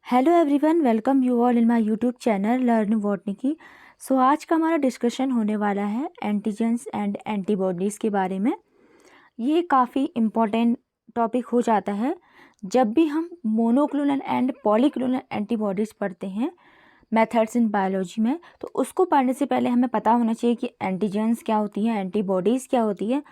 Hello everyone, welcome you all in my YouTube channel learn botany की। आज का हमारा डिस्कशन होने वाला है एंटीजेंस एंड एंटीबॉडीज़ के बारे में। ये काफ़ी इम्पॉर्टेंट टॉपिक हो जाता है जब भी हम मोनोक्लोनल एंड पॉलीक्लोनल एंटीबॉडीज़ पढ़ते हैं मेथड्स इन बायोलॉजी में। तो उसको पढ़ने से पहले हमें पता होना चाहिए कि एंटीजेंस क्या होती हैं, एंटीबॉडीज़ क्या होती है।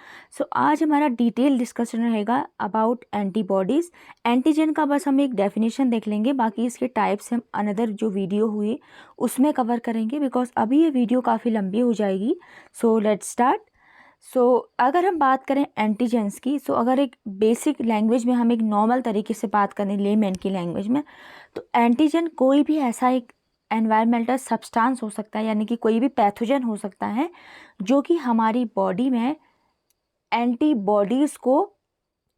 आज हमारा डिटेल डिस्कशन रहेगा अबाउट एंटीबॉडीज़। एंटीजन का बस हम एक डेफिनेशन देख लेंगे, बाकी इसके टाइप्स हम अनदर जो वीडियो हुई उसमें कवर करेंगे, बिकॉज अभी ये वीडियो काफ़ी लंबी हो जाएगी। Let's start. अगर हम बात करें एंटीजेंस की, अगर एक बेसिक लैंग्वेज में हम एक नॉर्मल तरीके से बात करें लेमैन की लैंग्वेज में, तो एंटीजन कोई भी ऐसा एक एनवायरमेंटल सब्सटेंस हो सकता है, यानी कि कोई भी पैथोजन हो सकता है जो कि हमारी बॉडी में एंटीबॉडीज़ को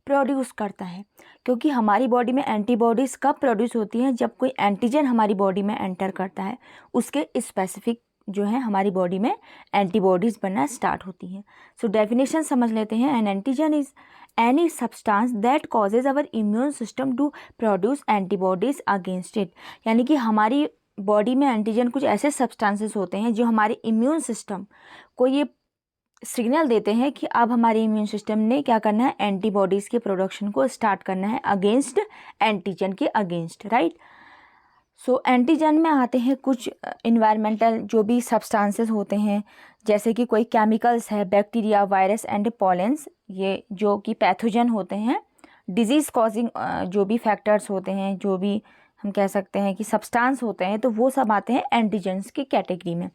प्रोड्यूस करता है। क्योंकि हमारी बॉडी में एंटीबॉडीज़ कब प्रोड्यूस होती हैं? जब कोई एंटीजन हमारी बॉडी में एंटर करता है, उसके स्पेसिफिक जो है हमारी बॉडी में एंटीबॉडीज़ बनना स्टार्ट होती हैं। डेफिनेशन समझ लेते हैं। An antigen is any substance that causes our immune system to produce antibodies against it. यानी कि हमारी बॉडी में एंटीजन कुछ ऐसे सब्सटेंसेस होते हैं जो हमारे इम्यून सिस्टम को ये सिग्नल देते हैं कि अब हमारे इम्यून सिस्टम ने क्या करना है, एंटीबॉडीज़ के प्रोडक्शन को स्टार्ट करना है अगेंस्ट एंटीजन के अगेंस्ट, राइट। एंटीजन में आते हैं कुछ इन्वायरमेंटल जो भी सब्सटेंसेस होते हैं, जैसे कि कोई केमिकल्स है, बैक्टीरिया, वायरस एंड पॉलेंस, ये जो कि पैथोजन होते हैं। डिजीज़ कॉजिंग जो भी फैक्टर्स होते हैं, जो भी हम कह सकते हैं कि सब्सटेंस होते हैं, तो वो सब आते हैं एंटीजेंस की कैटेगरी में।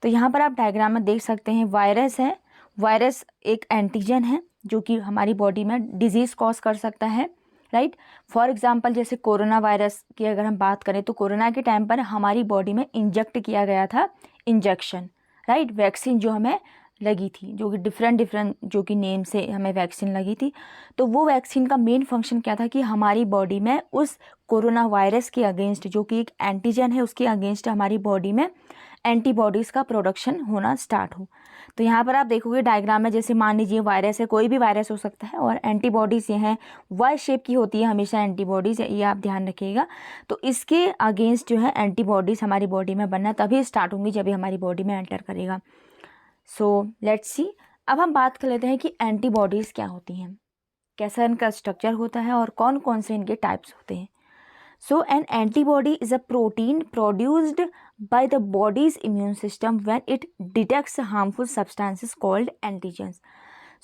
तो यहाँ पर आप डायग्राम में देख सकते हैं, वायरस है। वायरस एक एंटीजन है जो कि हमारी बॉडी में डिजीज़ कॉज कर सकता है, राइट। फॉर एग्जांपल जैसे कोरोना वायरस की अगर हम बात करें, तो कोरोना के टाइम पर हमारी बॉडी में इंजेक्ट किया गया था इंजेक्शन, राइट, वैक्सीन जो हमें लगी थी, जो कि डिफरेंट जो कि नेम से हमें वैक्सीन लगी थी। तो वो वैक्सीन का मेन फंक्शन क्या था कि हमारी बॉडी में उस कोरोना वायरस के अगेंस्ट, जो कि एक एंटीजन है, उसके अगेंस्ट हमारी बॉडी में एंटीबॉडीज़ का प्रोडक्शन होना स्टार्ट हो। तो यहाँ पर आप देखोगे डायग्राम में, जैसे मान लीजिए वायरस है, कोई भी वायरस हो सकता है, और एंटीबॉडीज़ ये हैं, वाई शेप की होती है हमेशा एंटीबॉडीज़, ये आप ध्यान रखिएगा। तो इसके अगेंस्ट जो है एंटीबॉडीज़ हमारी बॉडी में बनना तभी स्टार्ट होंगी जब ये हमारी बॉडी में एंटर करेगा। Let's see. अब हम बात कर लेते हैं कि एंटीबॉडीज़ क्या होती हैं, कैसा इनका स्ट्रक्चर होता है और कौन कौन से इनके टाइप्स होते हैं। An antibody is a protein produced by the body's immune system when it detects harmful substances called antigens.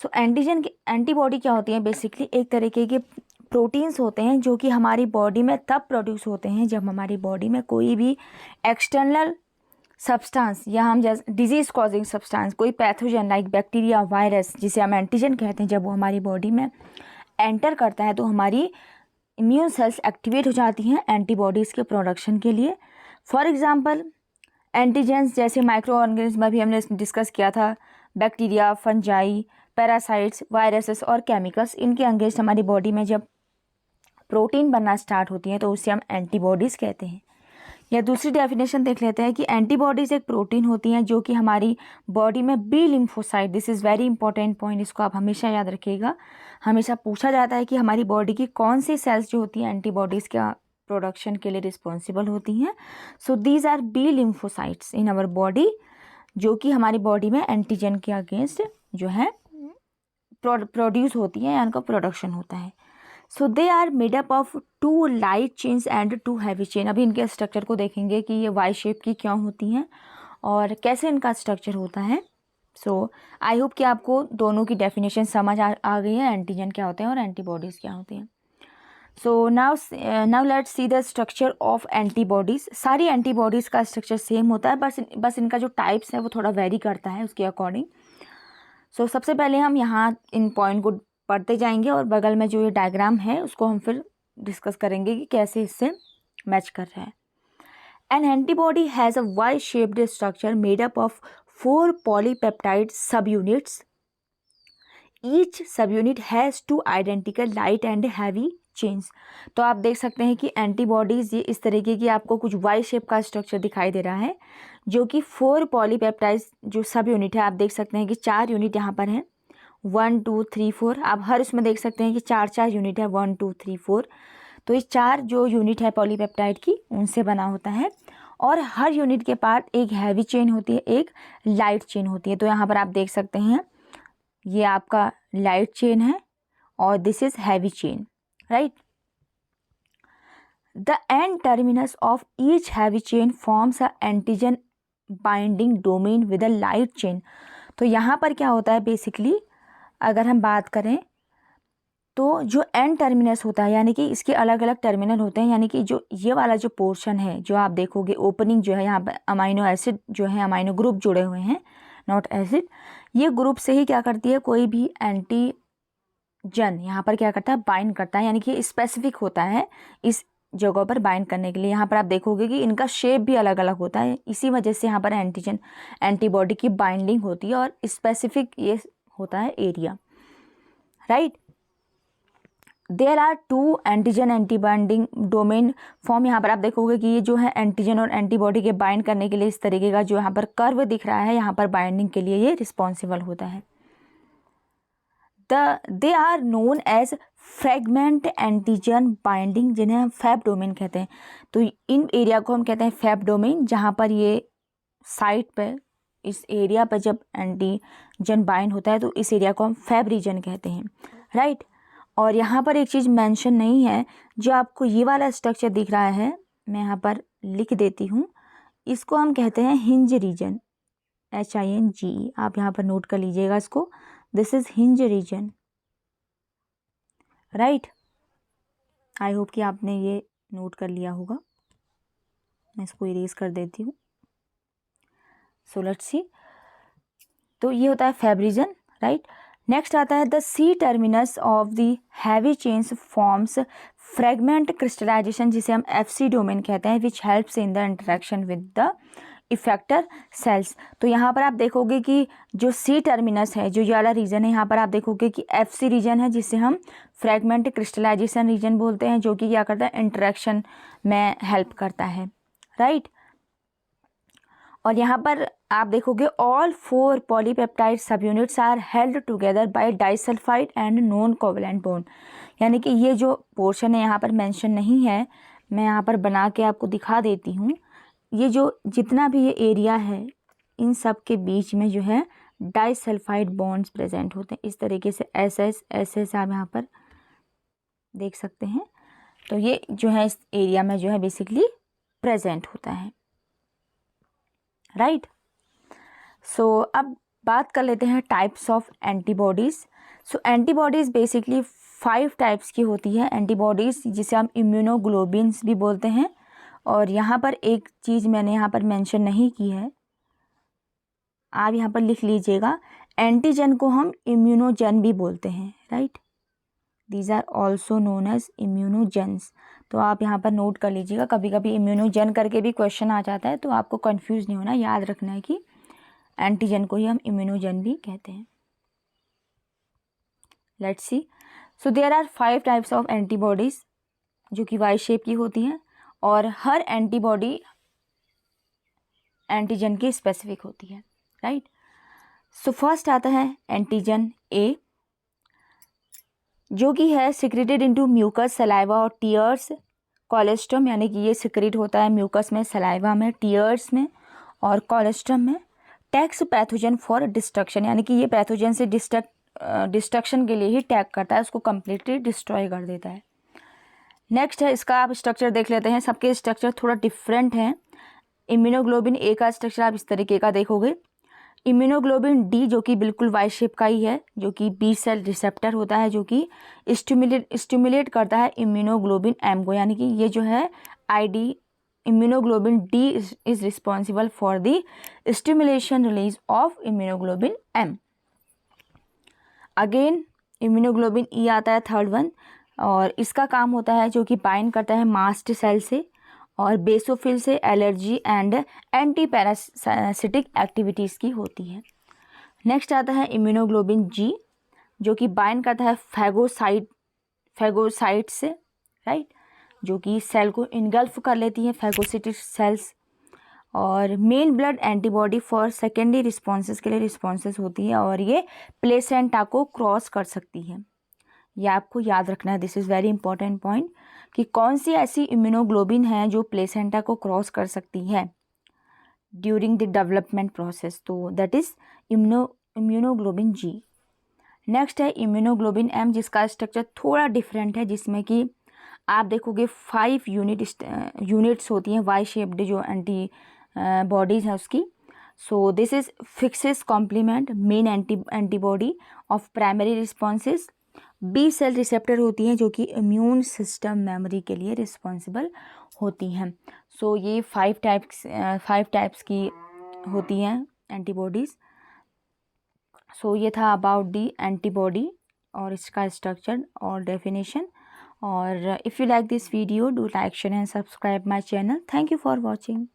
Antibody क्या होती है? बेसिकली एक तरीके के प्रोटीन्स होते हैं जो कि हमारी बॉडी में तब प्रोड्यूस होते हैं जब हमारी बॉडी में कोई भी एक्सटर्नल सब्सटेंस, या हम जैसे डिजीज़ कॉजिंग सब्सटेंस, कोई पैथोजन लाइक बैक्टीरिया, वायरस, जिसे हम एंटीजन कहते हैं, जब वो हमारी बॉडी में एंटर करता है तो हमारी इम्यून सेल्स एक्टिवेट हो जाती हैं एंटीबॉडीज़ के प्रोडक्शन के लिए। फॉर एग्जांपल एंटीजेंस जैसे माइक्रो ऑर्गेनिज्म भी हमने डिस्कस किया था, बैक्टीरिया, फंजाई, पैरासाइट्स, वायरसेस और केमिकल्स, इनके अगेंस्ट हमारी बॉडी में जब प्रोटीन बनना स्टार्ट होती है तो उसे हम एंटीबॉडीज़ कहते हैं। या दूसरी डेफिनेशन देख लेते हैं कि एंटीबॉडीज़ एक प्रोटीन होती हैं जो कि हमारी बॉडी में B lymphocyte, this is very important point, इसको आप हमेशा याद रखिएगा। हमेशा पूछा जाता है कि हमारी बॉडी की कौन सी सेल्स जो होती हैं एंटीबॉडीज़ का प्रोडक्शन के लिए रिस्पॉन्सिबल होती हैं। These are B lymphocytes in our body, जो कि हमारी बॉडी में एंटीजन के अगेंस्ट जो है प्रोड्यूस होती हैं या उनका प्रोडक्शन होता है। They are made up of 2 light chains and 2 heavy chain. अभी इनके स्ट्रक्चर को देखेंगे कि ये वाई शेप की क्यों होती हैं और कैसे इनका स्ट्रक्चर होता है। आई होप कि आपको दोनों की डेफिनेशन समझ आ गई है, एंटीजन क्या होते हैं और एंटीबॉडीज़ क्या होती हैं। Now let's see the structure of antibodies. सारी एंटीबॉडीज़ का स्ट्रक्चर सेम होता है, बस इनका जो टाइप्स है वो थोड़ा वेरी करता है उसके अकॉर्डिंग। सबसे पहले हम यहाँ इन पॉइंट को पढ़ते जाएंगे और बगल में जो ये डायग्राम है उसको हम फिर डिस्कस करेंगे कि कैसे इससे मैच कर रहा है। An antibody has a Y shaped structure made up of 4 polypeptide सब units. Each subunit has 2 identical light and heavy chains. तो आप देख सकते हैं कि एंटीबॉडीज़ ये इस तरीके की आपको कुछ वाई शेप का स्ट्रक्चर दिखाई दे रहा है, जो कि 4 पॉलीपेप्टाइड जो सब यूनिट है, आप देख सकते हैं कि 4 यूनिट यहाँ पर हैं, 1 2 3 4। आप हर उसमें देख सकते हैं कि 4 यूनिट है, 1 2 3 4। तो ये 4 जो यूनिट है पॉलीपेप्टाइड की उनसे बना होता है, और हर यूनिट के पार्ट एक हैवी चेन होती है, एक लाइट चेन होती है। तो यहाँ पर आप देख सकते हैं ये आपका लाइट चेन है और this is heavy chain, right. The end terminus of each heavy chain forms a antigen binding domain with a light chain. तो यहाँ पर क्या होता है बेसिकली, अगर हम बात करें तो जो एंड टर्मिनस होता है, यानी कि इसके अलग अलग टर्मिनल होते हैं, यानी कि जो ये वाला जो पोर्शन है जो आप देखोगे ओपनिंग जो है यहाँ पर अमाइनो एसिड जो है, अमाइनो ग्रुप जुड़े हुए हैं, नॉट एसिड, ये ग्रुप से ही क्या करती है कोई भी एंटीजन यहाँ पर क्या करता है बाइंड करता है, यानी कि स्पेसिफिक होता है इस जगह पर बाइंड करने के लिए। यहाँ पर आप देखोगे कि इनका शेप भी अलग अलग होता है, इसी वजह से यहाँ पर एंटीजन एंटीबॉडी की बाइंडिंग होती है और स्पेसिफिक ये होता है area, right. There are 2 antigen anti binding domain form. यहाँ पर आप देखोगे कि ये जो है एंटीजन और एंटीबॉडी के बाइंड करने के लिए इस तरीके का जो यहाँ पर कर्व दिख रहा है, यहाँ पर बाइंडिंग के लिए ये रिस्पॉन्सिबल होता है। They are known as fragment antigen binding, जिन्हें हम फैब डोमेन कहते हैं। तो इन एरिया को हम कहते हैं फैब डोमेन, जहाँ पर ये साइट पे इस एरिया पर जब एंटीजन बाइंड होता है तो इस एरिया को हम फैब रीजन कहते हैं, राइट। और यहाँ पर एक चीज़ मेंशन नहीं है, जो आपको ये वाला स्ट्रक्चर दिख रहा है, मैं यहाँ पर लिख देती हूँ, इसको हम कहते हैं हिंज रीजन, HINGE, आप यहाँ पर नोट कर लीजिएगा इसको, this is hinge region, right. I hope कि आपने ये नोट कर लिया होगा, मैं इसको इरेज कर देती हूँ। सो लेट्स सी, तो ये होता है फैब रीजन, राइट। नेक्स्ट आता है the C terminus of the heavy chains forms fragment crystallization, जिसे हम FC डोमेन कहते हैं, which helps in the interaction with the effector cells. तो यहाँ पर आप देखोगे कि जो सी टर्मिनस है, जो ये वाला रीजन है, यहाँ पर आप देखोगे कि FC रीजन है, जिसे हम फ्रेगमेंट क्रिस्टलाइजेशन रीजन बोलते हैं, जो कि क्या करता है इंटरेक्शन में हेल्प करता है, राइट। और यहाँ पर आप देखोगे ऑल 4 पॉलीपेप्टाइड सब units are held together by disulphide and non covalent bond, यानी कि ये जो पोर्शन है यहाँ पर मेंशन नहीं है, मैं यहाँ पर बना के आपको दिखा देती हूँ। ये जो जितना भी ये एरिया है, इन सब के बीच में जो है डाइसल्फाइड बॉन्ड्स प्रेजेंट होते हैं, इस तरीके से SS आप यहाँ पर देख सकते हैं। तो ये जो है इस एरिया में जो है बेसिकली प्रेजेंट होता है, राइट। सो अब बात कर लेते हैं types of antibodies. So antibodies basically 5 types की होती है एंटीबॉडीज़, जिसे हम इम्यूनोग्लोबिन्स भी बोलते हैं। और यहाँ पर एक चीज़ मैंने यहाँ पर मेंशन नहीं की है, आप यहाँ पर लिख लीजिएगा, एंटीजन को हम इम्यूनोजन भी बोलते हैं, right. These are also known as immunogens. तो आप यहाँ पर नोट कर लीजिएगा, कभी कभी इम्यूनोजन करके भी क्वेश्चन आ जाता है, तो आपको कंफ्यूज नहीं होना, याद रखना है कि एंटीजन को ही हम इम्यूनोजन भी कहते हैं। Let's see, so there are 5 types of antibodies जो कि वाई शेप की होती हैं, और हर एंटीबॉडी एंटीजन की स्पेसिफिक होती है, राइट। सो फर्स्ट आता है एंटीजन ए, जो कि है सिक्रेटेड इनटू म्यूकस, सलाइवा और टीयर्स, कोलेस्ट्रम, यानी कि ये सिक्रेट होता है म्यूकस में, सलाइवा में, टीयर्स में और कोलेस्ट्रम में। टैक्स पैथोजन फॉर डिस्ट्रक्शन, यानी कि ये पैथोजन से डिस्ट्रक्शन के लिए ही टैग करता है, उसको कम्प्लीटली डिस्ट्रॉय कर देता है। नेक्स्ट है, इसका आप स्ट्रक्चर देख लेते हैं, सबके स्ट्रक्चर थोड़ा डिफरेंट हैं। इम्यूनोग्लोबिन ए का स्ट्रक्चर आप इस तरीके का देखोगे। इम्यूनोग्लोबिन डी जो कि बिल्कुल वाई शेप का ही है, जो कि बी सेल रिसेप्टर होता है, जो कि स्टिमुलेट करता है इम्यूनोग्लोबिन एम को, यानी कि ये जो है ID immunoglobulin D is responsible for the stimulation release of immunoglobulin M. Again immunoglobulin E आता है थर्ड वन, और इसका काम होता है जो कि बाइंड करता है मास्ट सेल से और बेसोफिल से, allergy and anti parasitic activities की होती है। नेक्स्ट आता है इम्यूनोग्लोबिन जी, जो कि बाइंड करता है फैगोसाइट से, राइट, जो कि सेल को इनगल्फ कर लेती है, फैगोसिटिक सेल्स। और main blood antibody for secondary responses के लिए रिस्पॉन्सेस होती है, और ये प्लेसेंटा को क्रॉस कर सकती है, ये आपको याद रखना है, this is very important point, कि कौन सी ऐसी इम्यूनोग्लोबिन है जो प्लेसेंटा को क्रॉस कर सकती है ड्यूरिंग द डेवलपमेंट प्रोसेस, तो that is immunoglobin G. Next है इम्यूनोग्लोबिन एम, जिसका स्ट्रक्चर थोड़ा डिफरेंट है, जिसमें कि आप देखोगे 5 यूनिट्स होती हैं वाई शेप्ड, जो एंटी बॉडीज़ हैं उसकी। So this is fixes complement main antibody of primary responses. B cell receptor होती हैं जो कि इम्यून सिस्टम मेमोरी के लिए रिस्पॉन्सिबल होती हैं। सो ये 5 टाइप्स की होती हैं एंटीबॉडीज़। सो ये था अबाउट दी एंटीबॉडी और इसका स्ट्रक्चर और डेफिनेशन। और if you like this video, do like, share and subscribe my channel. Thank you for watching.